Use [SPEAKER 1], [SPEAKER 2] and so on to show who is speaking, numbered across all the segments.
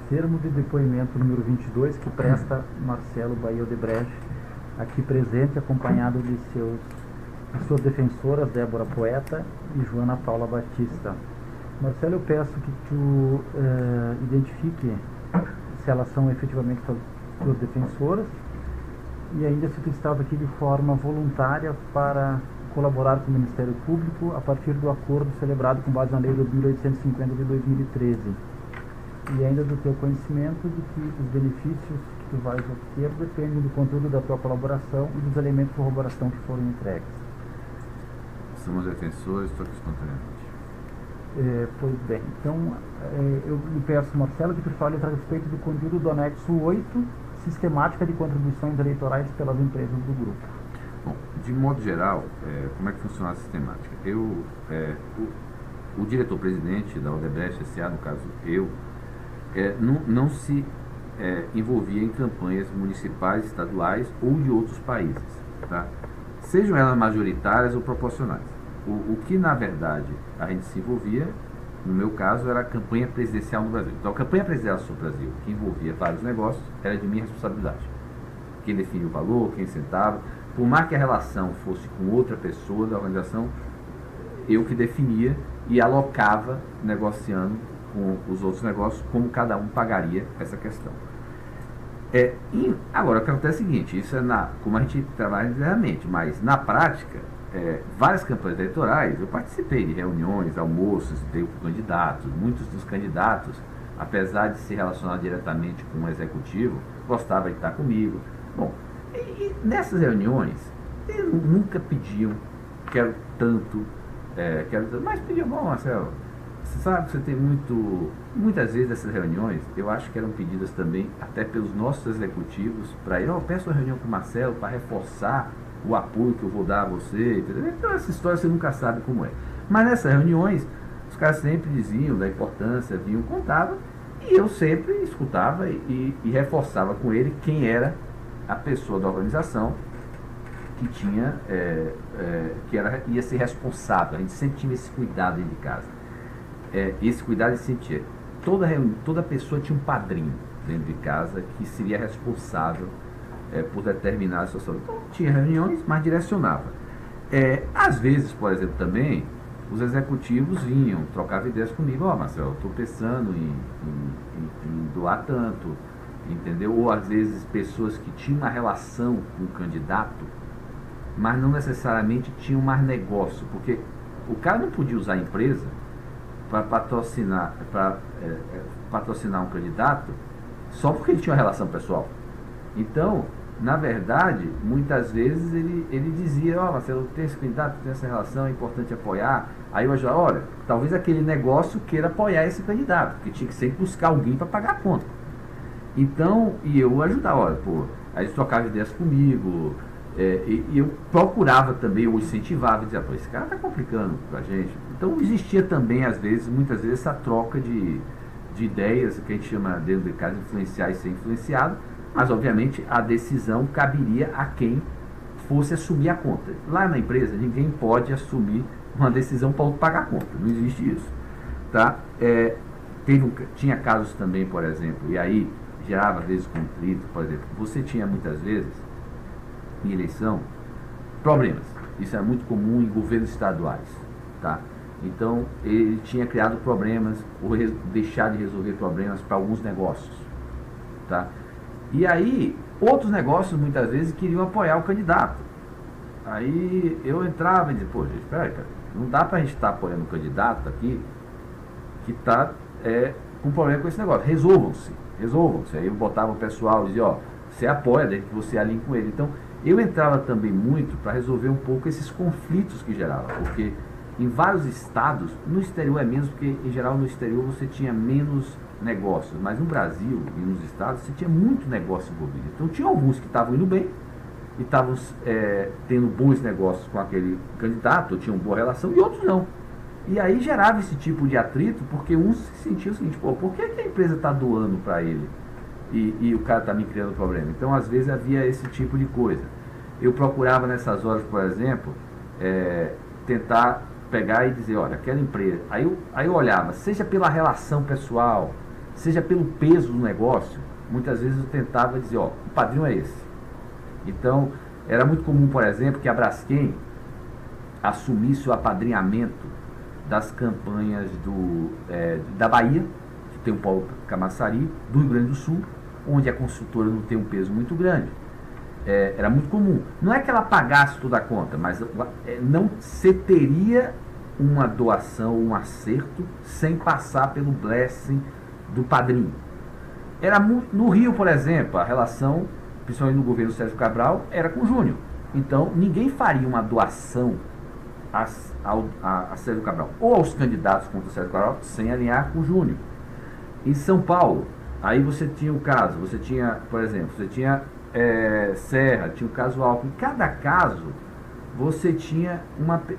[SPEAKER 1] termo de depoimento número 22, que presta Marcelo Bahia Odebrecht, aqui presente, acompanhado de suas defensoras, Débora Poeta e Joana Paula Batista. Marcelo, eu peço que tu identifique se elas são efetivamente tuas defensoras e ainda se tu estás aqui de forma voluntária para colaborar com o Ministério Público a partir do acordo celebrado com base na Lei 2850 de 2013. E ainda do teu conhecimento de que os benefícios que tu vais obter dependem do conteúdo da tua colaboração e dos elementos de corroboração que foram entregues.
[SPEAKER 2] Somos defensores, estou aqui espontaneamente.
[SPEAKER 1] Pois bem, então eu lhe peço, Marcelo, que tu fale a respeito do conteúdo do anexo 8, sistemática de contribuições eleitorais pelas empresas do grupo.
[SPEAKER 2] Bom, de modo geral, como é que funciona a sistemática? O diretor-presidente da Odebrecht S.A., no caso eu, não se envolvia em campanhas municipais, estaduais ou de outros países, tá? Sejam elas majoritárias ou proporcionais. O que, na verdade, a gente se envolvia, no meu caso, era a campanha presidencial no Brasil. Então, a campanha presidencial no Brasil, que envolvia vários negócios, era de minha responsabilidade. Quem definia o valor, quem sentava. Por mais que a relação fosse com outra pessoa da organização, eu que definia e alocava, negociando com os outros negócios, como cada um pagaria essa questão. Agora, o que acontece é o seguinte, isso como a gente trabalha diariamente, mas na prática, várias campanhas eleitorais, eu participei de reuniões, almoços, dei com candidatos. Muitos dos candidatos, apesar de se relacionar diretamente com o executivo, gostavam de estar comigo. Bom, e nessas reuniões, eles nunca pediam, quero tanto, mas pediam, bom, Marcelo, você sabe, você tem muitas vezes essas reuniões, eu acho que eram pedidas também, até pelos nossos executivos, para ir, eu peço uma reunião com o Marcelo para reforçar o apoio que eu vou dar a você, entendeu? Então essa história você nunca sabe como é. Mas nessas reuniões, os caras sempre diziam da importância, vinham, contavam, e eu sempre escutava e reforçava com ele quem era a pessoa da organização que tinha, ia ser responsável. A gente sempre tinha esse cuidado dentro de casa. Esse cuidado de sentir. Toda pessoa tinha um padrinho dentro de casa que seria responsável por determinar a situação. Então tinha reuniões, mas direcionava. Às vezes, por exemplo, também, os executivos vinham, trocavam ideias comigo. Marcelo, eu estou pensando em doar tanto, entendeu? Ou às vezes pessoas que tinham uma relação com o candidato, mas não necessariamente tinham mais negócio, porque o cara não podia usar a empresa para patrocinar um candidato só porque ele tinha uma relação pessoal. Então, na verdade, muitas vezes ele dizia, Marcelo, tem esse candidato, tem essa relação, é importante apoiar. Aí eu já, olha, talvez aquele negócio queira apoiar esse candidato, porque tinha que sempre buscar alguém para pagar a conta. Então, e eu ajudava, aí eles trocavam ideias comigo, e eu procurava também, eu incentivava, dizia, esse cara está complicando pra gente. Então existia também, muitas vezes, essa troca de ideias, que a gente chama dentro de casa influenciar e ser influenciado, mas obviamente a decisão caberia a quem fosse assumir a conta. Lá na empresa ninguém pode assumir uma decisão para pagar a conta, não existe isso. Tá? Tinha casos também, por exemplo, e aí gerava às vezes conflito, por exemplo, você tinha muitas vezes em eleição problemas, isso é muito comum em governos estaduais, tá? Então ele tinha criado problemas ou deixar de resolver problemas para alguns negócios, tá? E aí outros negócios muitas vezes queriam apoiar o candidato. Aí eu entrava e dizia, gente, peraí, não dá pra gente estar apoiando o candidato aqui que está com problema com esse negócio, resolvam-se. Aí eu botava o pessoal e dizia, você apoia, desde que você alinhe com ele. Então eu entrava também muito para resolver um pouco esses conflitos que gerava, porque em vários estados, no exterior é menos, porque em geral no exterior você tinha menos negócios, mas no Brasil e nos estados você tinha muito negócio envolvido. Então tinha alguns que estavam indo bem e estavam tendo bons negócios com aquele candidato, tinham boa relação, e outros não. E aí gerava esse tipo de atrito, porque uns se sentiam o seguinte, por que a empresa está doando para ele e o cara está me criando problema? Então às vezes havia esse tipo de coisa. Eu procurava nessas horas, por exemplo, tentar pegar e dizer, olha, aquela empresa, aí eu olhava, seja pela relação pessoal, seja pelo peso do negócio, muitas vezes eu tentava dizer, ó, o padrinho é esse. Então, era muito comum, por exemplo, que a Braskem assumisse o apadrinhamento das campanhas da Bahia, que tem o polo Camaçari, do Rio Grande do Sul, onde a construtora não tem um peso muito grande. Era muito comum. Não é que ela pagasse toda a conta, mas não se teria uma doação, um acerto, sem passar pelo blessing do padrinho. Era no Rio, por exemplo, a relação, principalmente no governo Sérgio Cabral, era com o Júnior. Então, ninguém faria uma doação a Sérgio Cabral, ou aos candidatos contra o Sérgio Cabral, sem alinhar com o Júnior. Em São Paulo, aí você tinha o caso, você tinha, por exemplo, você tinha Serra, tinha o caso Alckmin. Em cada caso, você tinha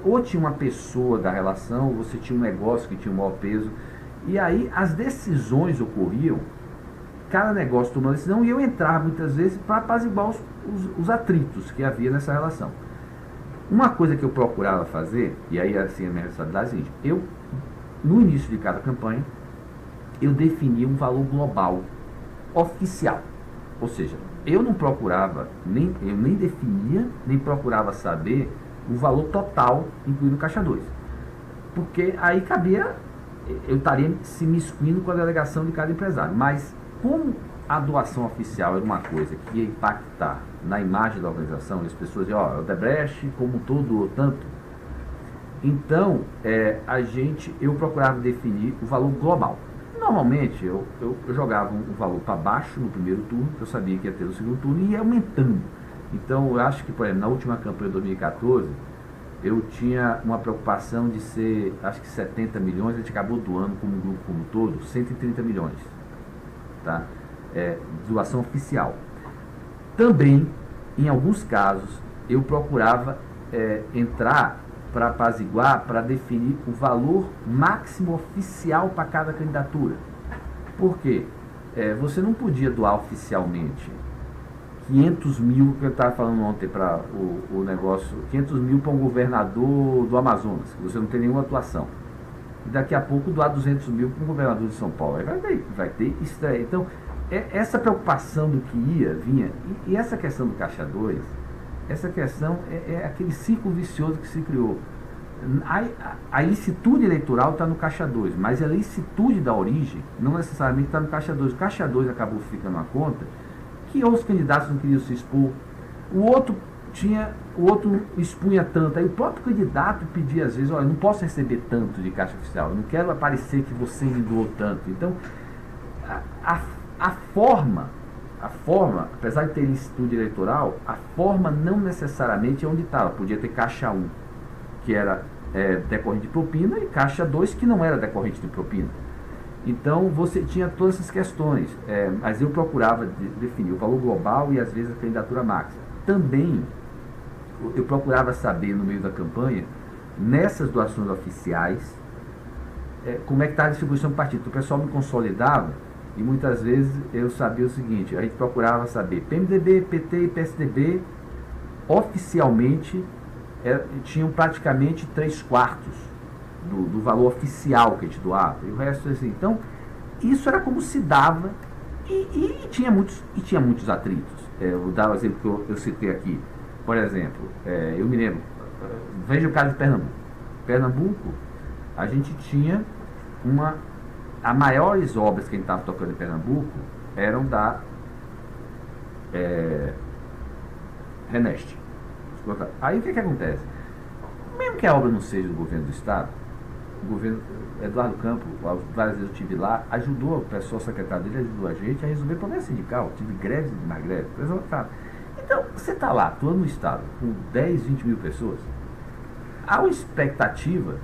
[SPEAKER 2] ou tinha uma pessoa da relação, ou você tinha um negócio que tinha um maior peso, e aí as decisões ocorriam, cada negócio tomando decisão, e eu entrava muitas vezes para apaziguar os atritos que havia nessa relação. Uma coisa que eu procurava fazer, e aí assim a minha responsabilidade é a seguinte: eu, no início de cada campanha, eu definia um valor global, oficial. Ou seja, eu não procurava, eu nem definia, nem procurava saber o valor total, incluindo o caixa 2. Porque aí cabia, eu estaria se miscuindo com a delegação de cada empresário. Mas como a doação oficial era uma coisa que ia impactar na imagem da organização, e as pessoas diziam, ó, o Odebrecht como um todo doou tanto, então eu procurava definir o valor global. Normalmente eu jogava um valor para baixo no primeiro turno, que eu sabia que ia ter no segundo turno, e ia aumentando. Então eu acho que, por exemplo, na última campanha de 2014, eu tinha uma preocupação de ser, acho que 70 milhões, a gente acabou doando como grupo como um todo, 130 milhões. Tá? Doação oficial. Também, em alguns casos, eu procurava entrar para apaziguar, para definir o valor máximo oficial para cada candidatura. Por quê? Você não podia doar oficialmente 500 mil, que eu estava falando ontem para o negócio, 500 mil para um governador do Amazonas, que você não tem nenhuma atuação. E daqui a pouco doar 200 mil para um governador de São Paulo. Aí vai ter estreia. Então, essa preocupação do que vinha, e essa questão do caixa 2, essa questão é aquele ciclo vicioso que se criou. A licitude eleitoral está no caixa 2, mas a licitude da origem não necessariamente está no caixa 2. O caixa 2 acabou ficando uma conta que os candidatos não queriam se expor, o outro expunha tanto, aí o próprio candidato pedia às vezes, olha, eu não posso receber tanto de caixa oficial, eu não quero aparecer que você me doou tanto. Então, a forma, apesar de ter licitude eleitoral, a forma não necessariamente é onde estava. Podia ter caixa 1, que era decorrente de propina, e caixa 2, que não era decorrente de propina. Então, você tinha todas essas questões, mas eu procurava definir o valor global e, às vezes, a candidatura máxima. Também, eu procurava saber, no meio da campanha, nessas doações oficiais, como é que está a distribuição do partido. Então, o pessoal me consolidava, e muitas vezes eu sabia o seguinte: a gente procurava saber PMDB, PT e PSDB, oficialmente, tinham praticamente 3/4 do valor oficial que a gente doava, e o resto assim. Então, isso era como se dava, e tinha muitos atritos. Vou dar o exemplo que eu citei aqui. Por exemplo, eu me lembro, veja o caso de Pernambuco. Pernambuco, a gente tinha as maiores obras que a gente estava tocando em Pernambuco eram da Reneste. Aí o que acontece? Mesmo que a obra não seja do governo do Estado, o governo Eduardo Campos, várias vezes eu estive lá, ajudou, o pessoal secretário dele ajudou a gente a resolver problema sindical, tive greves e mais greves. Então, você está lá, atuando no Estado, com 10, 20 mil pessoas, há uma expectativa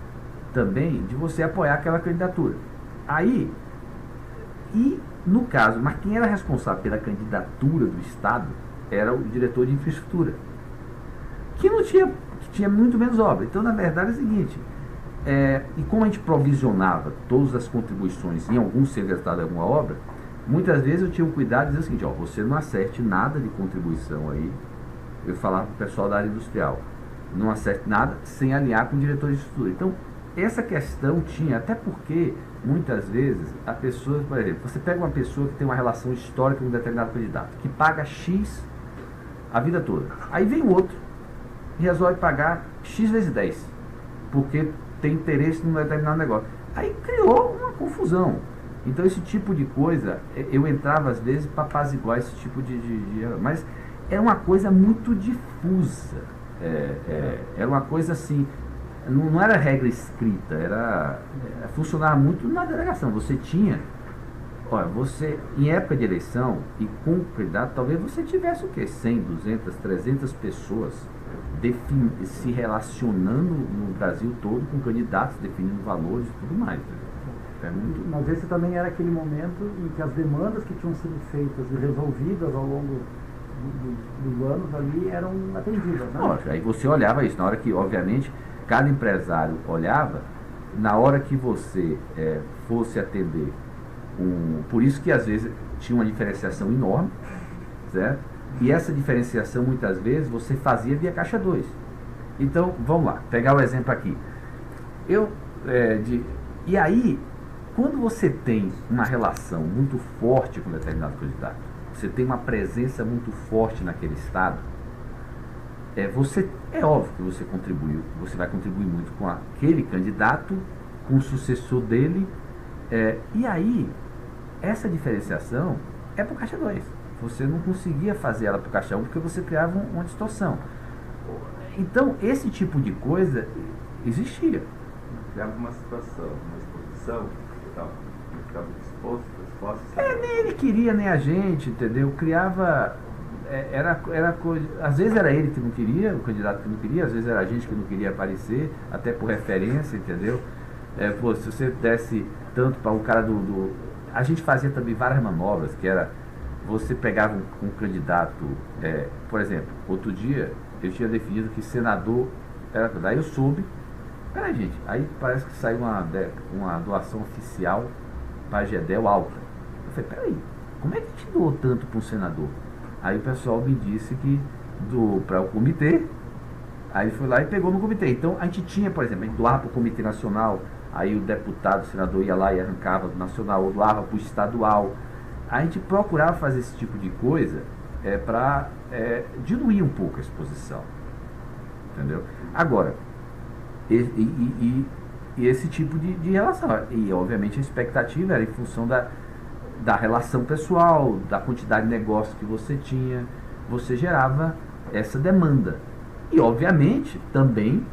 [SPEAKER 2] também de você apoiar aquela candidatura. Aí, e no caso, mas quem era responsável pela candidatura do Estado era o diretor de infraestrutura, que tinha muito menos obra. Então, na verdade, é o seguinte, e como a gente provisionava todas as contribuições em algum secretário de alguma obra, muitas vezes eu tinha o cuidado de dizer o seguinte: ó, você não acerte nada de contribuição aí. Eu falava para o pessoal da área industrial, não acerte nada sem alinhar com o diretor de infraestrutura. Então, essa questão tinha, até porque muitas vezes a pessoa, por exemplo, você pega uma pessoa que tem uma relação histórica com um determinado candidato, que paga X a vida toda. Aí vem o outro e resolve pagar X vezes 10, porque tem interesse num determinado negócio. Aí criou uma confusão. Então esse tipo de coisa, eu entrava às vezes para apaziguar esse tipo mas é uma coisa muito difusa. Era uma coisa assim, não era regra escrita, funcionava muito na delegação. Você tinha, olha, você, em época de eleição e com candidato, talvez você tivesse o quê? 100, 200, 300 pessoas se relacionando no Brasil todo com candidatos, definindo valores e tudo mais.
[SPEAKER 1] Mas esse também era aquele momento em que as demandas que tinham sido feitas e resolvidas ao longo dos anos ali eram atendidas, né?
[SPEAKER 2] Lógico, aí você olhava isso, na hora que, obviamente, cada empresário olhava, na hora que você fosse atender por isso que às vezes tinha uma diferenciação enorme, certo? E essa diferenciação muitas vezes você fazia via caixa 2. Então, vamos lá, pegar o exemplo aqui. E aí, quando você tem uma relação muito forte com determinado candidato, você tem uma presença muito forte naquele estado, é óbvio que você vai contribuir muito com aquele candidato, com o sucessor dele, e aí, essa diferenciação é para o caixa 2. Você não conseguia fazer ela para o caixa 1 porque você criava uma distorção. Então, esse tipo de coisa existia.
[SPEAKER 3] Criava uma situação, uma exposição, ficava disposto.
[SPEAKER 2] Nem ele queria, nem a gente, entendeu? Criava. Às vezes era ele que não queria, o candidato que não queria, às vezes era a gente que não queria aparecer, até por referência, entendeu? Se você desse tanto para o cara a gente fazia também várias manobras, que era. Você pegava um candidato, por exemplo, outro dia eu tinha definido que senador era. Daí eu soube, peraí gente, aí parece que saiu uma doação oficial para a Gedel alta. Eu falei, peraí, como é que te doou tanto para um senador? Aí o pessoal me disse que doou para o comitê, aí foi lá e pegou no comitê. Então a gente tinha, por exemplo, a gente doava para o Comitê Nacional, aí o deputado, o senador ia lá e arrancava do nacional, ou doava para o estadual. A gente procurava fazer esse tipo de coisa para diluir um pouco a exposição. Entendeu? Agora, e esse tipo de relação. E, obviamente, a expectativa era em função da relação pessoal, da quantidade de negócio que você tinha, você gerava essa demanda. E, obviamente, também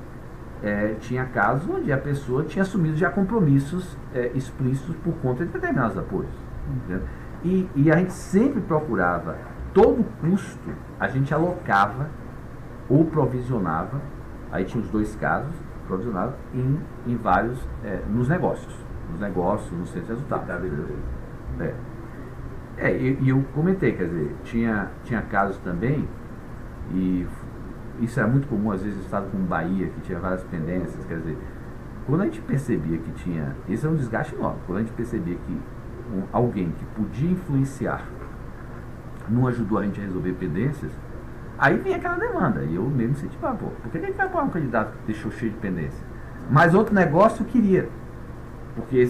[SPEAKER 2] tinha casos onde a pessoa tinha assumido já compromissos explícitos por conta de determinados apoios. Entendeu? E a gente sempre procurava, todo custo, a gente alocava ou provisionava, aí tinha os dois casos, provisionava em vários, nos negócios, no centro de resultados. E eu comentei, quer dizer, tinha casos também, e isso era muito comum, às vezes, no estado como Bahia, que tinha várias pendências, quer dizer, quando a gente percebia que tinha, isso é um desgaste enorme, quando a gente percebia que alguém que podia influenciar não ajudou a gente a resolver pendências, aí vem aquela demanda. E eu mesmo senti, por que a gente vai apoiar um candidato que deixou cheio de pendência? Mas outro negócio eu queria. Porque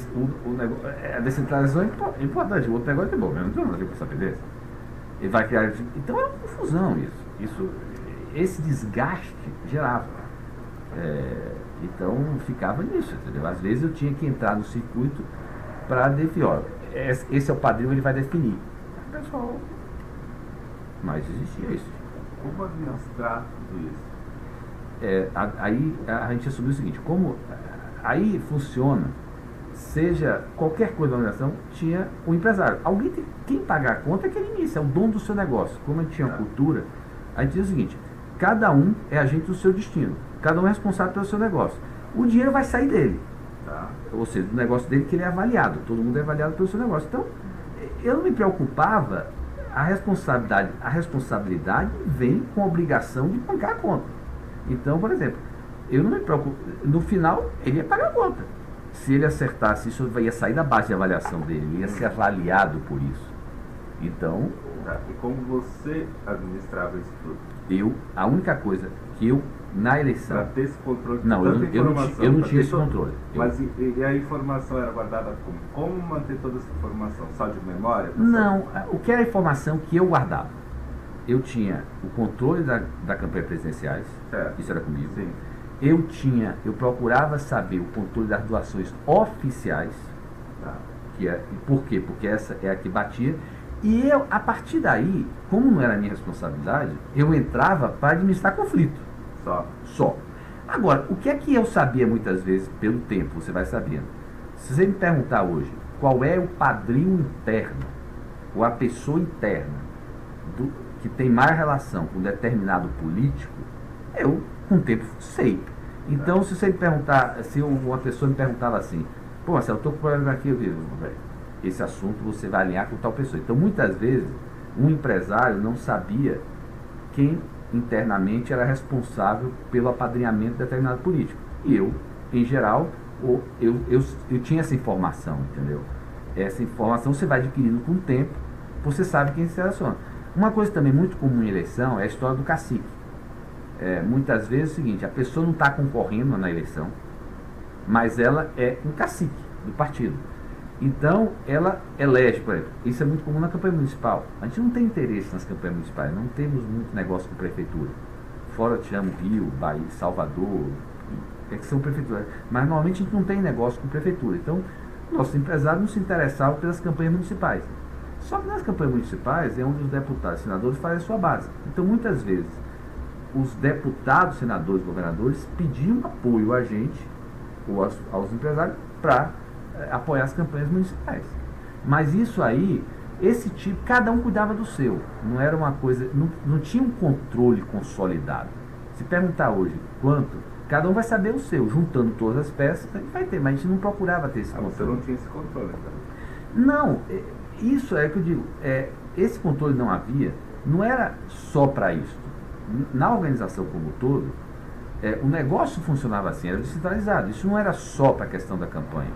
[SPEAKER 2] a descentralização é importante, o outro negócio é bom, mas não tem nada a ver com essa pendência. Ele vai criar. Então é uma confusão isso. Esse desgaste gerava. Então ficava nisso, entendeu? Às vezes eu tinha que entrar no circuito para definir, esse é o padrão, ele vai definir. Pessoal, mas existia isso.
[SPEAKER 3] Como administrar tudo isso?
[SPEAKER 2] Aí a gente assumiu o seguinte, aí funciona, seja qualquer coisa da organização, tinha o empresário. Quem pagar a conta é aquele início, é o dono do seu negócio. Como a gente tinha cultura, a gente diz o seguinte, cada um é agente do seu destino, cada um é responsável pelo seu negócio. O dinheiro vai sair dele. Ou seja, do negócio dele que ele é avaliado, todo mundo é avaliado pelo seu negócio. Então, eu não me preocupava, a responsabilidade vem com a obrigação de pagar a conta. Então, por exemplo, eu não me preocupo, no final ele ia pagar a conta. Se ele acertasse, isso ia sair da base de avaliação dele, ele ia ser avaliado por isso. Então...
[SPEAKER 3] E como você administrava isso tudo?
[SPEAKER 2] A única coisa que eu na eleição.
[SPEAKER 3] Para ter esse controle de
[SPEAKER 2] Não,
[SPEAKER 3] tanta
[SPEAKER 2] eu
[SPEAKER 3] informação.
[SPEAKER 2] não tinha esse controle.
[SPEAKER 3] Mas e a informação era guardada como? Como manter toda essa informação? Só de memória?
[SPEAKER 2] Não, o que era a informação que eu guardava? Eu tinha o controle da campanha presidenciais,
[SPEAKER 3] Certo.
[SPEAKER 2] isso era comigo.
[SPEAKER 3] Sim.
[SPEAKER 2] Eu procurava saber o controle das doações oficiais,
[SPEAKER 3] Tá.
[SPEAKER 2] por quê? Porque essa é a que batia. E eu, a partir daí, como não era minha responsabilidade, eu entrava para administrar conflito. Só. Agora, o que é que eu sabia muitas vezes pelo tempo, você vai sabendo. Se você me perguntar hoje qual é o padrinho interno, ou a pessoa interna, que tem mais relação com um determinado político, eu, com o tempo, sei. Então, se você me perguntar, se uma pessoa me perguntava assim, pô, Marcelo, eu estou com problema aqui, eu digo, esse assunto você vai alinhar com tal pessoa. Então, muitas vezes, um empresário não sabia quem internamente era responsável pelo apadrinhamento de determinado político. E eu, em geral, eu tinha essa informação, entendeu? Essa informação você vai adquirindo com o tempo, você sabe quem se relaciona. Uma coisa também muito comum em eleição é a história do cacique. Muitas vezes é o seguinte, a pessoa não está concorrendo na eleição, mas ela é um cacique do partido. Então, ela elege, por exemplo, isso é muito comum na campanha municipal. A gente não tem interesse nas campanhas municipais, não temos muito negócio com prefeitura. Fora, te amo, Rio, Bahia, Salvador, que são prefeituras. Mas, normalmente, a gente não tem negócio com prefeitura. Então, nossos empresários não se interessavam pelas campanhas municipais. Só que nas campanhas municipais é onde os deputados e senadores fazem a sua base. Então, muitas vezes, os deputados, senadores, governadores pediam apoio a gente, ou aos empresários, para apoiar as campanhas municipais. Mas isso aí, esse tipo, cada um cuidava do seu. Não era uma coisa, não tinha um controle consolidado. Se perguntar hoje quanto, cada um vai saber o seu, juntando todas as peças, vai ter, mas a gente não procurava ter esse controle.
[SPEAKER 3] Você não tinha esse controle, então.
[SPEAKER 2] Não, isso é que eu digo, esse controle não havia, não era só para isso. Na organização como um todo, o negócio funcionava assim, era descentralizado. Isso não era só para a questão da campanha.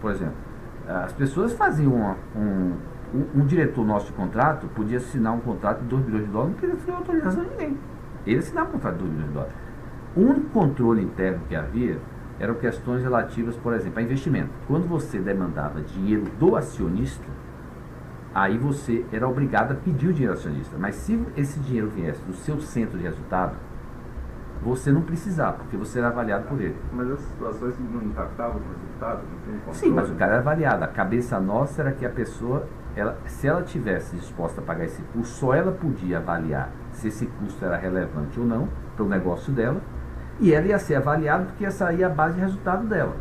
[SPEAKER 2] Por exemplo, as pessoas faziam um diretor nosso de contrato podia assinar um contrato de 2 bilhões de dólares, não precisa ter autorização de ninguém. Ele assinava um contrato de 2 bilhões de dólares. O único controle interno que havia eram questões relativas, por exemplo, a investimento. Quando você demandava dinheiro do acionista, aí você era obrigado a pedir o dinheiro do acionista. Mas se esse dinheiro viesse do seu centro de resultado, você não precisava, porque você era avaliado por ele.
[SPEAKER 3] Mas as situações não impactavam no resultado? Não tinha controle?
[SPEAKER 2] Sim, mas o cara era avaliado. A cabeça nossa era que a pessoa, se ela tivesse disposta a pagar esse custo, só ela podia avaliar se esse custo era relevante ou não para o negócio dela, e ela ia ser avaliada porque ia sair a base de resultado dela.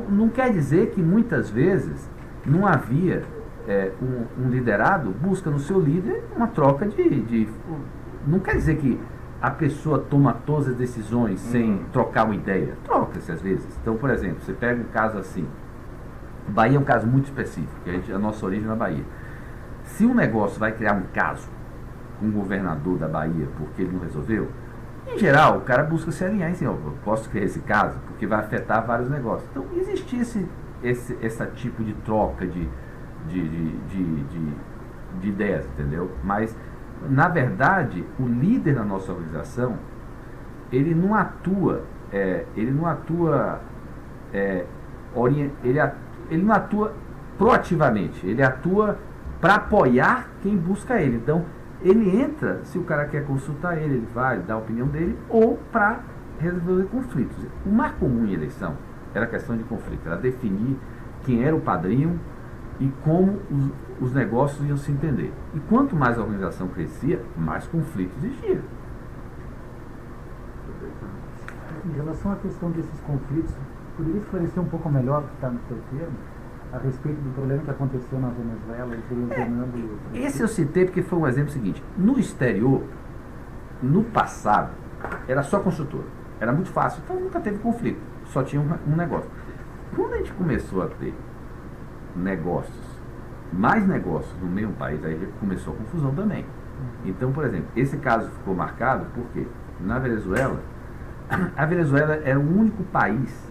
[SPEAKER 2] Não quer dizer que muitas vezes não havia um liderado busca no seu líder uma troca de... Não quer dizer que a pessoa toma todas as decisões sem trocar uma ideia. Troca-se às vezes. Então, por exemplo, você pega um caso assim. Bahia é um caso muito específico, que a nossa origem é na Bahia. Se um negócio vai criar um caso com o governador da Bahia porque ele não resolveu, em geral, o cara busca se alinhar e dizer, eu posso criar esse caso porque vai afetar vários negócios. Então, existia esse tipo de troca de ideias, entendeu? Mas, na verdade, o líder da nossa organização, ele não atua proativamente, ele atua para apoiar quem busca ele. Então, ele entra, se o cara quer consultar ele vai dar a opinião dele, ou para resolver conflitos. O mais comum em eleição era a questão de conflito, era definir quem era o padrinho e como os negócios iam se entender. E quanto mais a organização crescia, mais conflitos existia.
[SPEAKER 1] Em relação à questão desses conflitos, poderia esclarecer um pouco melhor o que está no seu termo, a respeito do problema que aconteceu na Venezuela,
[SPEAKER 2] Esse eu citei porque foi um exemplo seguinte. No exterior, no passado, era só consultor. Era muito fácil, então nunca teve conflito. Só tinha um negócio. Quando a gente começou a ter mais negócios no mesmo país, aí começou a confusão também. Então, por exemplo, esse caso ficou marcado porque na Venezuela, a Venezuela era o único país,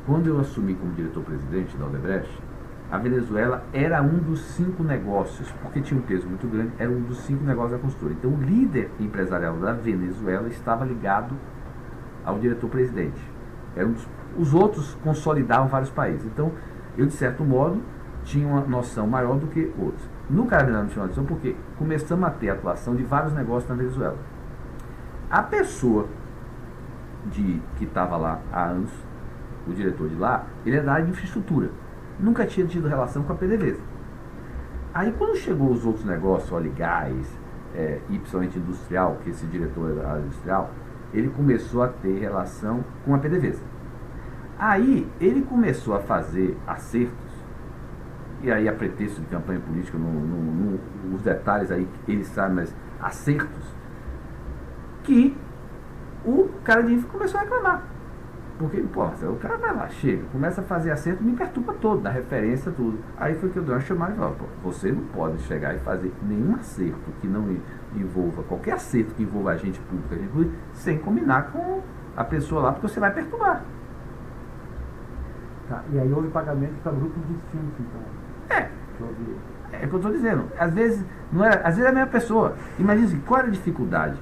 [SPEAKER 2] quando eu assumi como diretor-presidente da Odebrecht, a Venezuela era um dos 5 negócios, porque tinha um peso muito grande, era um dos 5 negócios da construtora. Então o líder empresarial da Venezuela estava ligado ao diretor-presidente. Os outros consolidavam vários países. Então eu, de certo modo, tinha uma noção maior do que outros. No Carabinero não tinha uma noção porque começamos a ter a atuação de vários negócios na Venezuela. A pessoa que estava lá há anos, o diretor de lá, ele é da área de infraestrutura. Nunca tinha tido relação com a PDVSA. Aí quando chegou os outros negócios, óleo e gás, e principalmente industrial, que esse diretor era da área industrial, ele começou a ter relação com a PDVSA. Aí ele começou a fazer acertos, e aí a pretexto de campanha política, os detalhes aí ele sabe, mas acertos, que o cara de infra começou a reclamar. Porque, pô, o cara vai lá, chega, começa a fazer acerto, me perturba todo, dá referência, tudo. Aí foi que eu dei uma chamada e falei, pô, você não pode chegar e fazer nenhum acerto que não envolva, qualquer acerto que envolva agente público, sem combinar com a pessoa lá, porque você vai perturbar.
[SPEAKER 1] Tá, e aí houve pagamento para grupos distintos, então.
[SPEAKER 2] É o que eu estou dizendo. Às vezes é a mesma pessoa. Imagina assim, qual era a dificuldade?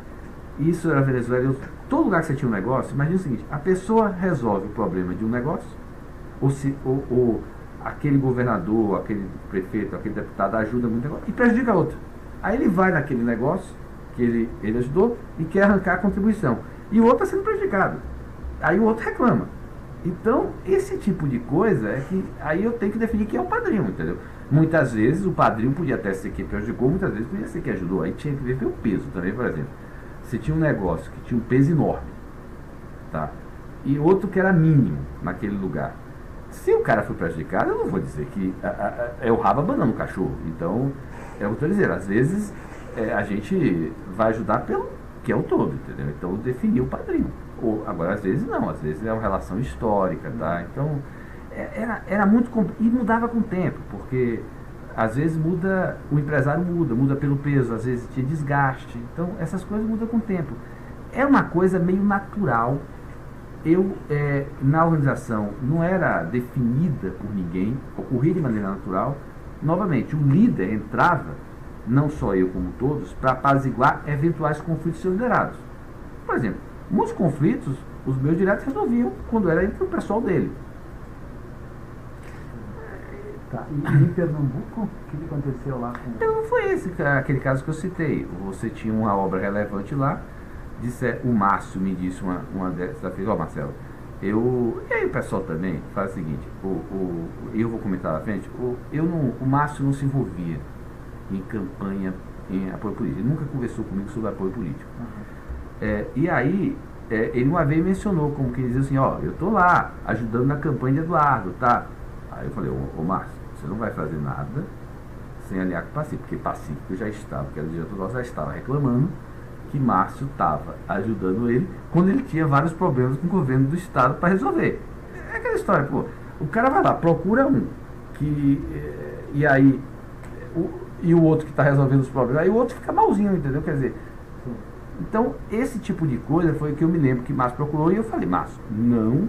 [SPEAKER 2] Isso era Venezuela. Todo lugar que você tinha um negócio, imagina o seguinte, a pessoa resolve o problema de um negócio, ou aquele governador, aquele prefeito, aquele deputado ajuda muito negócio, e prejudica a outra. Aí ele vai naquele negócio que ele ajudou e quer arrancar a contribuição. E o outro está sendo prejudicado. Aí o outro reclama. Então, esse tipo de coisa é que aí eu tenho que definir quem é o padrinho, entendeu? Muitas vezes o padrinho podia até ser quem prejudicou, muitas vezes podia ser quem ajudou. Aí tinha que ver o peso também, por exemplo. Você tinha um negócio que tinha um peso enorme, tá? E outro que era mínimo naquele lugar. Se o cara foi prejudicado, eu não vou dizer que é o rabo abanando o cachorro. Então, é o que eu estou dizendo. Às vezes a gente vai ajudar pelo que é o todo, entendeu? Então, definir o padrinho. Agora, às vezes não. Às vezes é uma relação histórica, tá? Então, era muito... E mudava com o tempo, porque... Às vezes o empresário muda pelo peso, às vezes tinha desgaste. Então, essas coisas mudam com o tempo. É uma coisa meio natural. Na organização, não era definida por ninguém, ocorria de maneira natural. Novamente, o líder entrava, não só eu como todos, para apaziguar eventuais conflitos liderados. Por exemplo, muitos conflitos, os meus diretos resolviam quando era entre o pessoal dele.
[SPEAKER 1] Tá. E em Pernambuco, o que aconteceu lá com...
[SPEAKER 2] Então foi aquele caso que eu citei. Você tinha uma obra relevante lá, o Márcio me disse uma dessas vezes, Marcelo, e aí o pessoal também faz o seguinte, eu vou comentar na frente, o Márcio não se envolvia em campanha, em apoio político, ele nunca conversou comigo sobre apoio político. Uhum. E aí, ele uma vez mencionou, como que ele dizia assim, eu estou lá, ajudando na campanha de Eduardo, tá? Aí eu falei, ô Márcio, você não vai fazer nada sem alinhar com o Pacífico, porque Pacífico já estava, porque era o diretor nosso, já estava reclamando que Márcio estava ajudando ele quando ele tinha vários problemas com o governo do estado para resolver. É aquela história, pô, o cara vai lá, procura e aí o outro que está resolvendo os problemas, aí o outro fica malzinho, entendeu? Quer dizer, então esse tipo de coisa foi o que eu me lembro que Márcio procurou e eu falei, Márcio, não,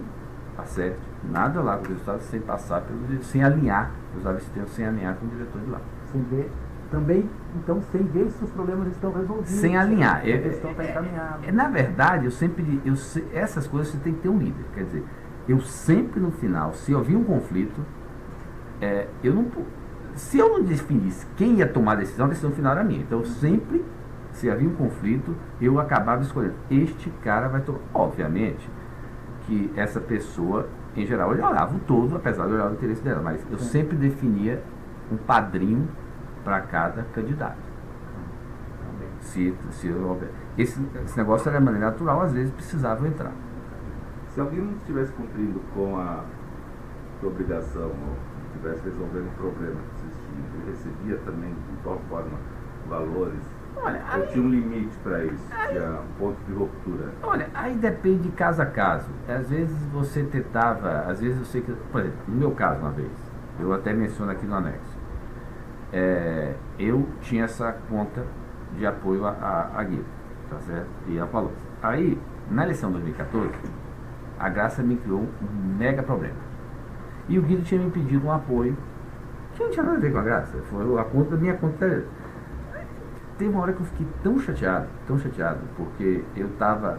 [SPEAKER 2] tá certo, nada lá com o resultado sem passar sem alinhar, usava esse termo, sem alinhar com o diretor de lá.
[SPEAKER 1] Sem ver, também, então, sem ver se os problemas estão resolvidos.
[SPEAKER 2] Sem alinhar.
[SPEAKER 1] A questão está encaminhada.
[SPEAKER 2] Na verdade, essas coisas você tem que ter um líder. Quer dizer, eu sempre no final, se havia um conflito, se eu não definisse quem ia tomar a decisão final era minha. Então, sempre, se havia um conflito, eu acabava escolhendo. Este cara vai tomar. Obviamente que essa pessoa, em geral, eu olhava o todo, apesar de olhar o interesse dela, mas eu sempre definia um padrinho para cada candidato. Esse negócio era de maneira natural, às vezes precisava entrar.
[SPEAKER 3] Se alguém não estivesse cumprindo com a sua obrigação, ou estivesse resolvendo um problema que existia, ele recebia também, de qual forma, valores?
[SPEAKER 2] Olha,
[SPEAKER 3] ou tinha um limite para isso? Tinha um ponto de ruptura?
[SPEAKER 2] Olha, aí depende de caso a caso. Às vezes você tentava, às vezes eu sei que, por exemplo, no meu caso uma vez, eu até menciono aqui no anexo, eu tinha essa conta de apoio a Guido, tá certo? E a Paloma. Aí, na eleição de 2014, a Graça me criou um mega problema. E o Guido tinha me pedido um apoio que não tinha nada a ver com a graça. Foi a conta da minha conta. Teve uma hora que eu fiquei tão chateado, porque eu estava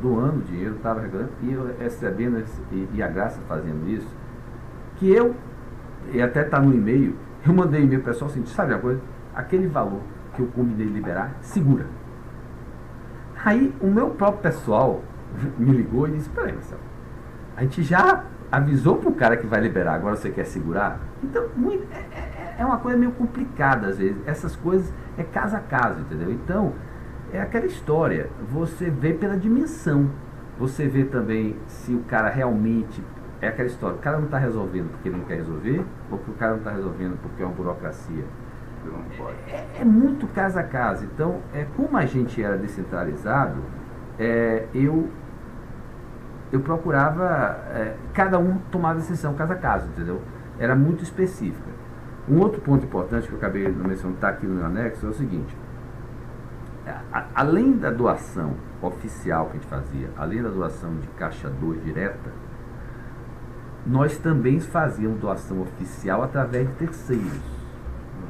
[SPEAKER 2] doando dinheiro, estava regalando, e eu recebendo e a graça fazendo isso, que eu, e até está no e-mail, eu mandei e-mail para o pessoal assim, sabe a coisa? Aquele valor que eu combinei liberar, segura. Aí o meu próprio pessoal me ligou e disse, peraí, Marcelo, a gente já avisou para o cara que vai liberar, agora você quer segurar? Então, é uma coisa meio complicada às vezes. Essas coisas é caso a caso, entendeu? Então, é aquela história, você vê pela dimensão, você vê também se o cara realmente, é aquela história, o cara não está resolvendo porque ele não quer resolver, ou que o cara não está resolvendo porque é uma burocracia.
[SPEAKER 3] Não pode.
[SPEAKER 2] É muito caso a caso. Então, como a gente era descentralizado, eu procurava, cada um tomava decisão caso a caso, entendeu? Era muito específica. Um outro ponto importante que eu acabei de mencionar, está aqui no meu anexo, é o seguinte: além da doação oficial que a gente fazia, além da doação de caixa 2 direta, nós também fazíamos doação oficial através de terceiros.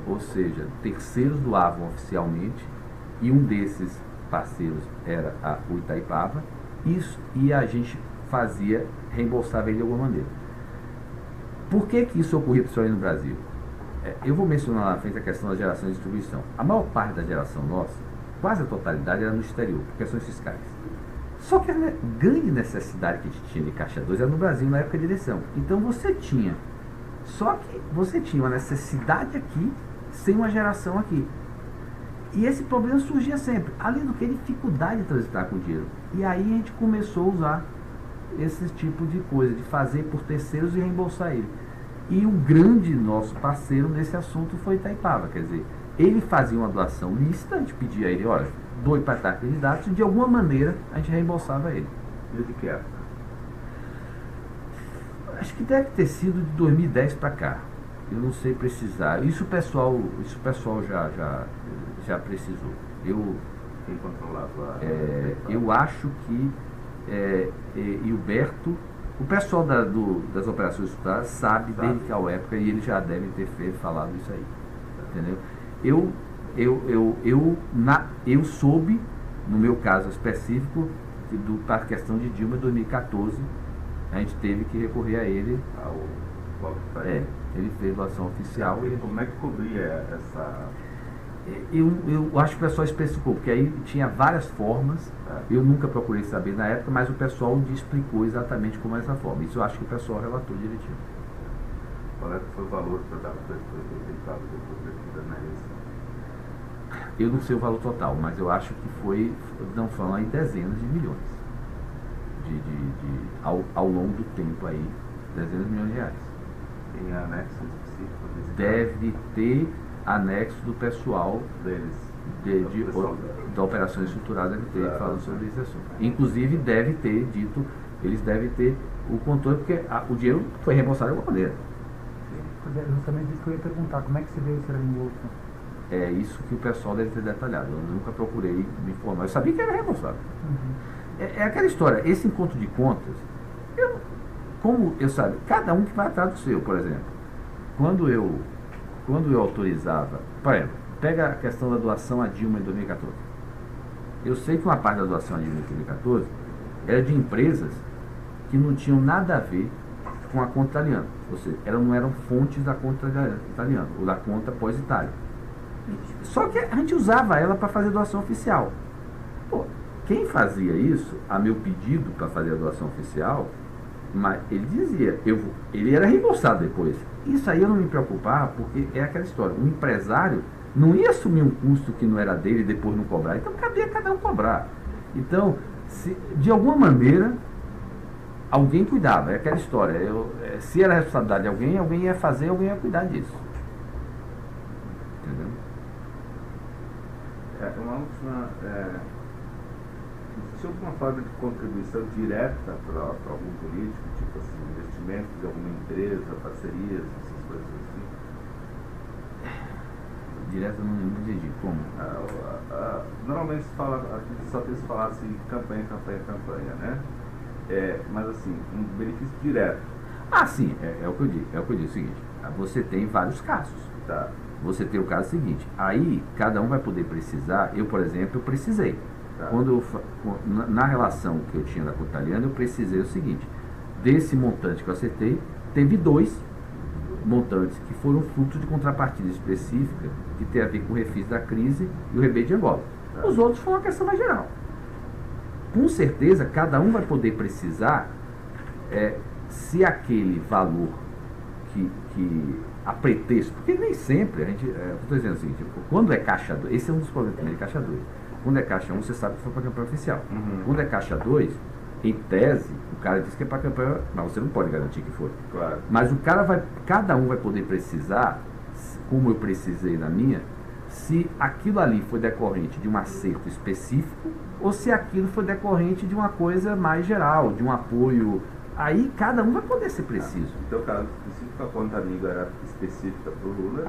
[SPEAKER 2] Ou seja, terceiros doavam oficialmente, e um desses parceiros era o Itaipava, e a gente reembolsava ele de alguma maneira. Por que isso ocorria principalmente no Brasil? Eu vou mencionar lá na frente a questão da geração e distribuição. A maior parte da geração nossa, quase a totalidade, era no exterior, por questões fiscais. Só que a grande necessidade que a gente tinha de caixa 2 era no Brasil, na época de eleição. Então você tinha uma necessidade aqui, sem uma geração aqui. E esse problema surgia sempre. Além do que, dificuldade de transitar com dinheiro. E aí a gente começou a usar esse tipo de coisa, de fazer por terceiros e reembolsar ele. E o grande nosso parceiro nesse assunto foi Itaipava. Quer dizer, ele fazia uma doação lícita, a gente pedia a ele, olha, doe para estar candidato, e de alguma maneira a gente reembolsava ele.
[SPEAKER 3] Desde que época?
[SPEAKER 2] Acho que deve ter sido de 2010 para cá. Eu não sei precisar. Isso o pessoal já precisou.
[SPEAKER 3] Quem controlava?
[SPEAKER 2] Eu acho que Hilberto, o pessoal das operações estruturadas sabe desde qual época, e eles já devem ter falado isso aí. Entendeu? Eu soube, no meu caso específico, para a questão de Dilma 2014, a gente teve que recorrer a ele. Ele fez doação oficial.
[SPEAKER 3] Como é que cobria essa...
[SPEAKER 2] Eu acho que o pessoal especificou, porque aí tinha várias formas. Eu nunca procurei saber na época, mas o pessoal explicou exatamente como é essa forma. Isso eu acho que o pessoal relatou direitinho.
[SPEAKER 3] Qual é que foi o valor que foi feito depois na eleição?
[SPEAKER 2] Eu não sei o valor total, mas eu acho que foi, não falando em dezenas de milhões. Ao longo do tempo aí, dezenas de milhões de reais.
[SPEAKER 3] Tem anexo específico?
[SPEAKER 2] Deve ter anexo do pessoal
[SPEAKER 3] deles,
[SPEAKER 2] da operação estruturada, deve ter falando sobre esse assunto. Inclusive deve ter dito, eles devem ter o controle, porque o dinheiro foi reembolsado de alguma maneira.
[SPEAKER 1] Pois é, justamente isso que eu ia perguntar, como é que se veio esse reembolso?
[SPEAKER 2] É isso que o pessoal deve ter detalhado. Eu nunca procurei me informar. Eu sabia que era reembolsado. É aquela história, esse encontro de contas, como eu sabia, cada um que vai atrás do seu, por exemplo. Quando eu autorizava, por exemplo, pega a questão da doação a Dilma em 2014. Eu sei que uma parte da doação a Dilma em 2014 era de empresas que não tinham nada a ver com a conta italiana. Ou seja, não eram fontes da conta italiana, ou da conta pós-Itália. Só que a gente usava ela para fazer doação oficial. Pô, quem fazia isso, a meu pedido para fazer a doação oficial, mas ele dizia, ele era reembolsado depois. Isso aí eu não me preocupava, porque é aquela história. O empresário não ia assumir um custo que não era dele e depois não cobrar. Então cabia cada um cobrar. Então, de alguma maneira, alguém cuidava. É aquela história. Se era a responsabilidade de alguém ia fazer, alguém ia cuidar disso. Entendeu?
[SPEAKER 3] Uma última... Existe alguma forma de contribuição direta para algum político, tipo assim, investimentos de alguma empresa, parcerias, essas coisas assim?
[SPEAKER 2] Direta não entendi. Como?
[SPEAKER 3] Normalmente aqui só tem se falar assim, campanha, né? Mas assim, um benefício direto.
[SPEAKER 2] Sim, é o que eu digo. É o seguinte, Você tem vários casos.
[SPEAKER 3] Tá.
[SPEAKER 2] Você tem o caso seguinte, aí cada um vai poder precisar. Eu, por exemplo, eu precisei.
[SPEAKER 3] Tá.
[SPEAKER 2] Na relação que eu tinha da conta italiana, eu precisei o seguinte: desse montante que eu acertei, teve 2 montantes que foram fruto de contrapartida específica, que tem a ver com o refis da crise e o rebate de Angola.
[SPEAKER 3] Tá.
[SPEAKER 2] Os outros foram uma questão mais geral. Com certeza, cada um vai poder precisar se aquele valor que a pretexto, porque nem sempre a gente, estou dizendo assim, tipo, quando é caixa 2, esse é um dos problemas também de caixa 2. Quando é caixa 1, você sabe que foi para a campanha oficial.
[SPEAKER 3] Uhum.
[SPEAKER 2] Quando é caixa 2, em tese, o cara diz que é para a campanha, mas você não pode garantir que foi.
[SPEAKER 3] Claro.
[SPEAKER 2] Mas cada um vai poder precisar, como eu precisei na minha, se aquilo ali foi decorrente de um acerto específico ou se aquilo foi decorrente de uma coisa mais geral, de um apoio. Aí cada um vai poder ser preciso.
[SPEAKER 3] No teu caso específico, a conta amiga era específica para o Lula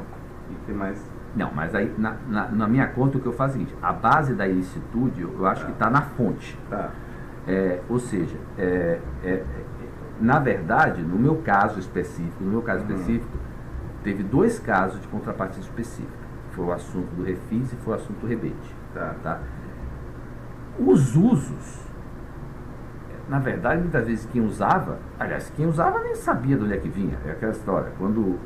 [SPEAKER 3] e que mais...
[SPEAKER 2] Não, mas aí na minha conta o que eu faço é o seguinte: a base da ilicitude eu acho que está na fonte.
[SPEAKER 3] Tá.
[SPEAKER 2] Ou seja, na verdade, no meu caso específico, teve 2 casos de contrapartida específica. Foi o assunto do refis e foi o assunto do rebate. Tá? Os usos, na verdade, muitas vezes quem usava nem sabia de onde é que vinha. É aquela história. Quando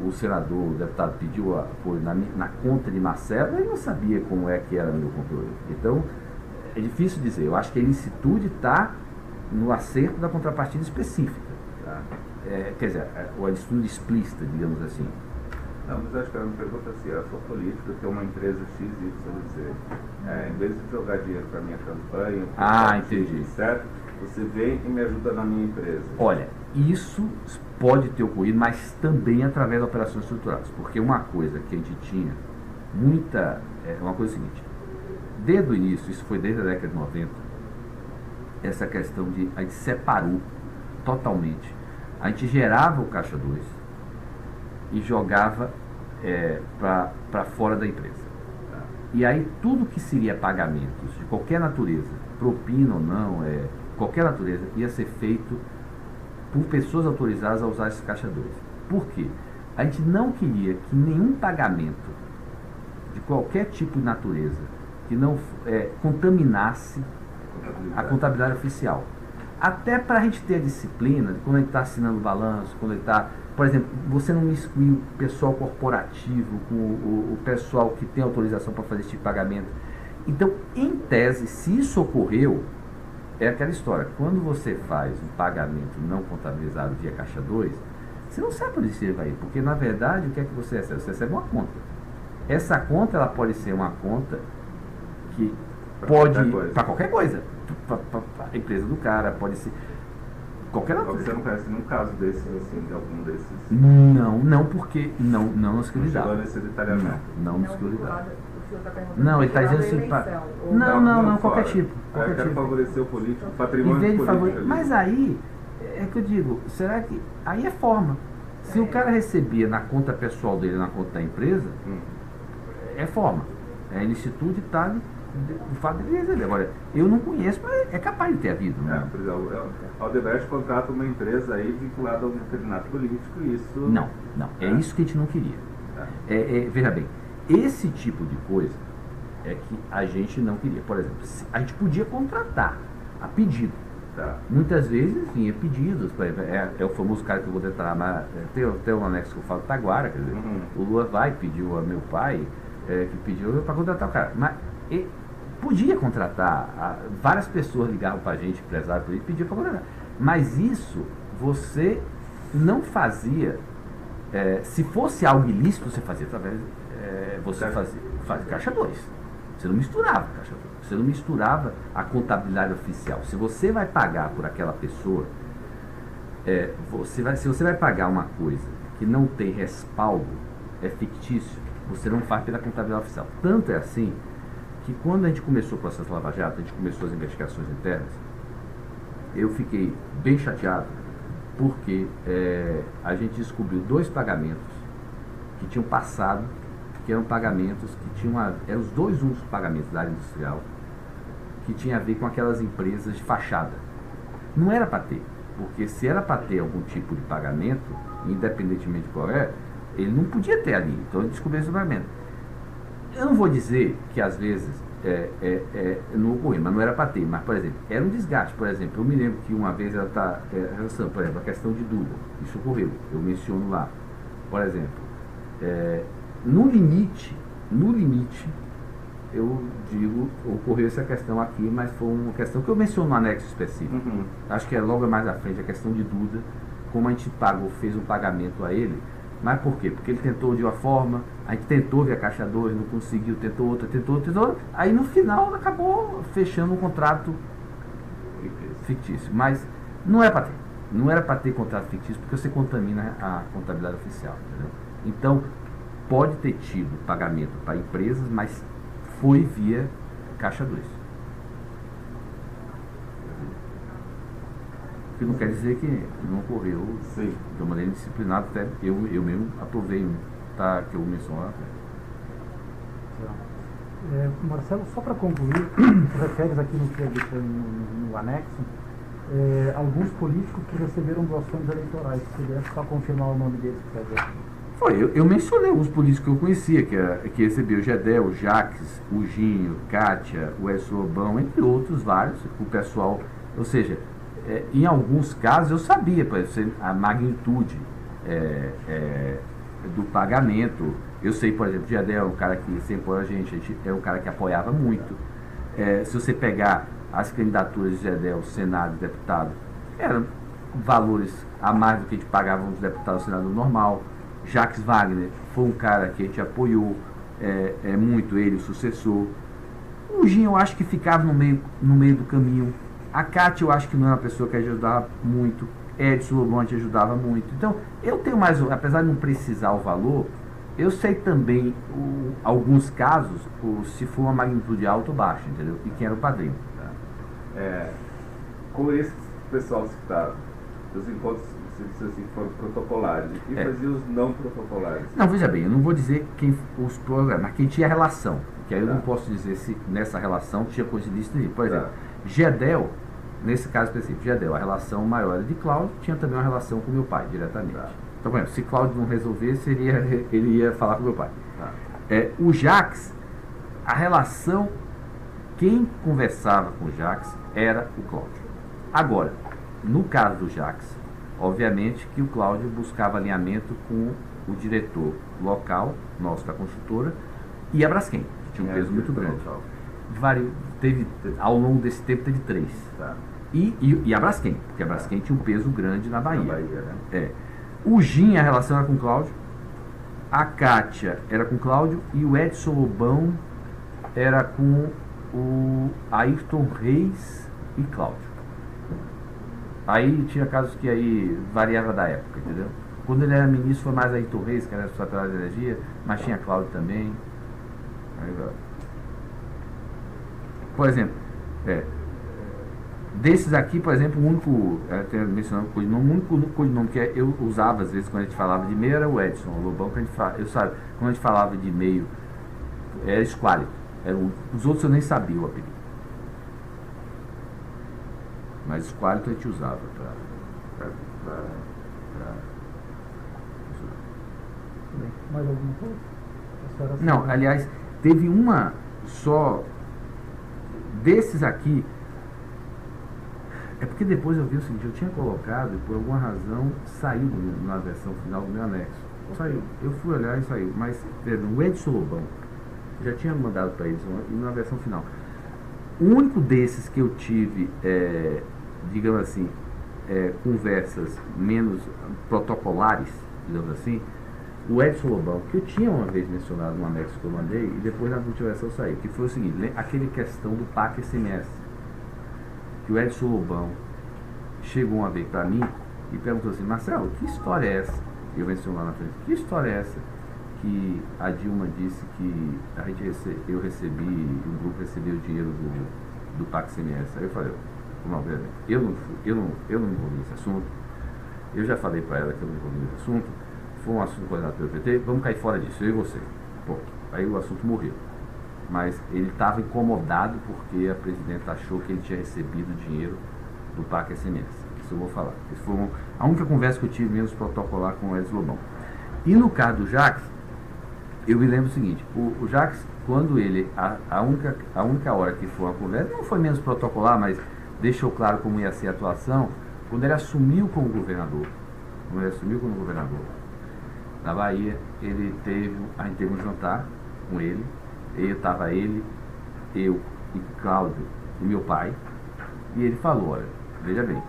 [SPEAKER 2] o senador, o deputado pediu apoio na conta de Marcelo, ele não sabia como é que era meu controle. Então, é difícil dizer. Eu acho que a ilicitude está no acerto da contrapartida específica. Tá? Quer dizer, a ilicitude explícita, digamos assim.
[SPEAKER 3] Não, mas acho que ela me pergunta assim: eu sou político, eu tenho uma empresa XYZ. Em vez de jogar dinheiro para minha campanha,
[SPEAKER 2] entendi.
[SPEAKER 3] Certo? Você vem e me ajuda na minha empresa.
[SPEAKER 2] Olha, isso pode ter ocorrido, mas também através de operações estruturadas. Porque uma coisa que a gente tinha muita... uma coisa seguinte: desde o início, isso foi desde a década de 90, essa questão de... A gente separou totalmente. A gente gerava o Caixa 2 e jogava para fora da empresa. E aí tudo que seria pagamentos de qualquer natureza, propina ou não, qualquer natureza, ia ser feito por pessoas autorizadas a usar esse Caixa 2. Por quê? A gente não queria que nenhum pagamento de qualquer tipo de natureza que não contaminasse a contabilidade oficial. Até para a gente ter a disciplina de quando a gente está assinando o balanço, quando ele está... Por exemplo, você não excluir o pessoal corporativo com o pessoal que tem autorização para fazer esse tipo de pagamento. Então, em tese, se isso ocorreu, é aquela história. Quando você faz um pagamento não contabilizado via Caixa 2, você não sabe para onde você vai ir, porque, na verdade, o que é que você recebe? Você recebe uma conta. Essa conta, ela pode ser uma conta que pode ir para qualquer coisa. Para a empresa do cara, pode ser... Qualquer
[SPEAKER 3] Você não conhece nenhum caso desses, assim, de algum desses?
[SPEAKER 2] Não, porque não nos que lidar.
[SPEAKER 3] Não nesse detalhamento.
[SPEAKER 2] Não nos que lidar.
[SPEAKER 4] Não,
[SPEAKER 2] ele está dizendo assim... Não, qualquer tipo.
[SPEAKER 3] Eu quero favorecer o político, o patrimônio político.
[SPEAKER 2] Mas aí, é que eu digo, será que... Aí é forma. Se o cara recebia na conta pessoal dele, na conta da empresa, é forma. A ilicitude está... O fato de receber. Agora, eu não conheço, mas é capaz de ter havido, né?
[SPEAKER 3] Por exemplo, a Odebrecht contrata uma empresa aí vinculada a um determinado político e isso...
[SPEAKER 2] Não. É isso que a gente não queria. Veja bem, esse tipo de coisa é que a gente não queria. Por exemplo, a gente podia contratar a pedido.
[SPEAKER 3] Tá.
[SPEAKER 2] Muitas vezes vinha pedidos, por exemplo, é o famoso cara que eu vou detalhar, mas tem um anexo que eu falo Taguara, quer dizer, o Lula pediu a meu pai, que pediu para contratar o cara. Mas podia contratar, várias pessoas ligavam para a gente, empresário, pediam para contratar. Mas isso você não fazia, se fosse algo ilícito, você fazia através, você fazia Caixa 2. Você não misturava Caixa 2. Você não misturava a contabilidade oficial. Se você vai pagar por aquela pessoa, se você vai pagar uma coisa que não tem respaldo, é fictício, você não faz pela contabilidade oficial. Tanto é assim que quando a gente começou o processo Lava Jato, a gente começou as investigações internas, eu fiquei bem chateado porque a gente descobriu 2 pagamentos que tinham passado, que eram pagamentos que tinham, eram os 2 únicos pagamentos da área industrial que tinha a ver com aquelas empresas de fachada. Não era para ter. Porque se era para ter algum tipo de pagamento, independentemente de qual é, ele não podia ter ali. Então ele descobriu esse pagamento. Eu não vou dizer que às vezes não ocorreu, mas não era para ter. Mas, por exemplo, era um desgaste. Por exemplo, eu me lembro que uma vez ela está relação, por exemplo, a questão de Duda. Isso ocorreu. Eu menciono lá. Por exemplo, no limite, eu digo, ocorreu essa questão aqui, mas foi uma questão que eu menciono no anexo específico.
[SPEAKER 3] Uhum.
[SPEAKER 2] Acho que é logo mais à frente a questão de Duda, como a gente fez um pagamento a ele. Mas por quê? Porque ele tentou de uma forma, a gente tentou via Caixa 2, não conseguiu, tentou outra, aí no final acabou fechando um contrato fictício. Mas não é para ter. Não era para ter contrato fictício porque você contamina a contabilidade oficial. Entendeu? Então, pode ter tido pagamento para empresas, mas foi via Caixa 2. O que não quer dizer que não ocorreu.
[SPEAKER 3] Sim.
[SPEAKER 2] De uma maneira disciplinada, até eu mesmo aprovei um, tá, que eu menciono lá.
[SPEAKER 1] Marcelo, só para concluir, tu referes aqui no que foi no anexo, alguns políticos que receberam doações eleitorais. Se puder só confirmar o nome deles, por favor.
[SPEAKER 2] Foi, eu mencionei alguns políticos que eu conhecia, que recebeu o Gedel, o Jacques, o Ginho, Kátia, o Edson Lobão, entre outros vários, o pessoal, ou seja, em alguns casos eu sabia, por exemplo, a magnitude do pagamento. Eu sei, por exemplo, o Gedel é um cara que sempre apoia a gente é um cara que apoiava muito. Se você pegar as candidaturas de Gedel, Senado, deputado, eram valores a mais do que a gente pagava nos deputados do Senado normal. Jacques Wagner foi um cara que a gente apoiou muito, ele, o sucessor. O Ginho eu acho que ficava no meio do caminho. A Kátia eu acho que não é uma pessoa que ajudava muito. Edson Lobão a gente ajudava muito. Então, eu tenho mais, apesar de não precisar o valor, eu sei também alguns casos, se for uma magnitude alta ou baixa, entendeu? E quem era o padrinho.
[SPEAKER 3] Com esse pessoal citado, os encontros assim, foram protocolares. E fazia os não protocolares?
[SPEAKER 2] Não, veja bem, eu não vou dizer os programas, mas quem tinha relação. Que aí eu não posso dizer se nessa relação tinha coisa ilícita. Por exemplo, Gedel, nesse caso específico, Gedel, a relação maior era de Cláudio, tinha também uma relação com meu pai, diretamente. Então, por exemplo, se Cláudio não resolvesse, ele ia falar com meu pai. O Jacques, a relação, quem conversava com o Jacques era o Cláudio. Agora, no caso do Jacques, obviamente que o Cláudio buscava alinhamento com o diretor local, nosso da construtora, e a Braskem, que tinha um peso muito grande. Ao longo desse tempo teve 3. E a Braskem, porque a Braskem tinha um peso grande na Bahia. Né? O Gin, a relação era com o Cláudio, a Kátia era com o Cláudio e o Edson Lobão era com o Ayrton Reis e Cláudio. Aí tinha casos que aí variava da época, entendeu? Quando ele era ministro foi mais Ayrton Reis, que era responsável pela energia, mas tinha Cláudio também. Aí, por exemplo, desses aqui, por exemplo, o único, mencionando o único codinome que eu usava às vezes quando a gente falava de meio era o Edson, o Lobão, que quando a gente falava de meio, era Esquálito. Os outros eu nem sabia o apelido. Mas Esquálito a gente usava para
[SPEAKER 1] Mais alguma coisa?
[SPEAKER 2] Não, aliás, teve uma só desses aqui. É porque depois eu vi o seguinte, eu tinha colocado e por alguma razão saiu na versão final do meu anexo. Saiu. Eu fui olhar e saiu. Mas o Edson Lobão já tinha mandado para eles e na versão final. O único desses que eu tive, digamos assim, conversas menos protocolares, digamos assim, o Edson Lobão, que eu tinha uma vez mencionado no anexo que eu mandei, e depois na última versão saiu, que foi o seguinte, aquele questão do PAC SMS, que o Edson Lobão chegou uma vez para mim e perguntou assim, Marcelo, que história é essa? Eu menciono lá na frente, que história é essa que a Dilma disse que eu recebi, um grupo recebeu o dinheiro do PAC SMS? Aí eu falei, não, eu não me envolvi nesse assunto, eu já falei para ela que eu não me envolvi nesse assunto, foi um assunto coordenado pelo PT, vamos cair fora disso, eu e você. Pô, aí o assunto morreu. Mas ele estava incomodado porque a presidenta achou que ele tinha recebido dinheiro do PAC SMS. eu vou falar. Isso foi a única conversa que eu tive menos protocolar com o Edson Lobão. E no caso do Jacques, eu me lembro o seguinte, o Jacques, quando ele, a única hora que foi a conversa, não foi menos protocolar, mas deixou claro como ia ser a atuação, quando ele assumiu como governador. Na Bahia, a gente teve um jantar com ele, eu e Cláudio e meu pai, e ele falou, olha, veja bem,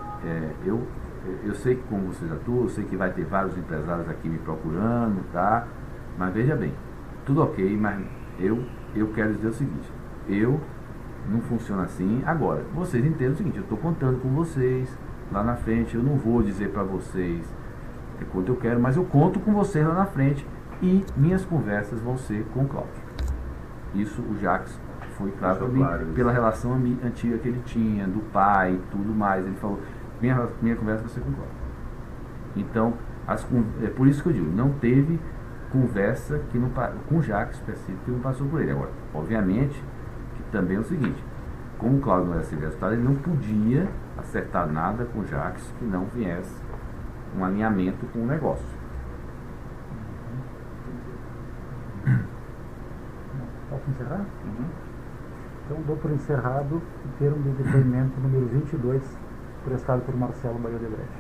[SPEAKER 2] eu sei que como vocês atuam, eu sei que vai ter vários empresários aqui me procurando, tá? Mas veja bem, tudo ok, mas eu quero dizer o seguinte, eu não funciona assim. Agora, vocês entendem o seguinte, eu estou contando com vocês lá na frente, eu não vou dizer para vocês quanto eu quero, mas eu conto com vocês lá na frente e minhas conversas vão ser com o Cláudio. Isso o Jacques foi claro para mim, pela relação antiga que ele tinha, do pai e tudo mais. Ele falou, minha conversa vai ser com o Cláudio. Então, é por isso que eu digo, não teve conversa com o Jacques específico que não passou por ele. Agora, obviamente, que também é o seguinte, como o Cláudio não era secretário, ele não podia acertar nada com o Jacques que não viesse um alinhamento com o negócio.
[SPEAKER 1] Posso encerrar? Então, dou por encerrado o termo de depoimento número 22, prestado por Marcelo Baio Odebrecht.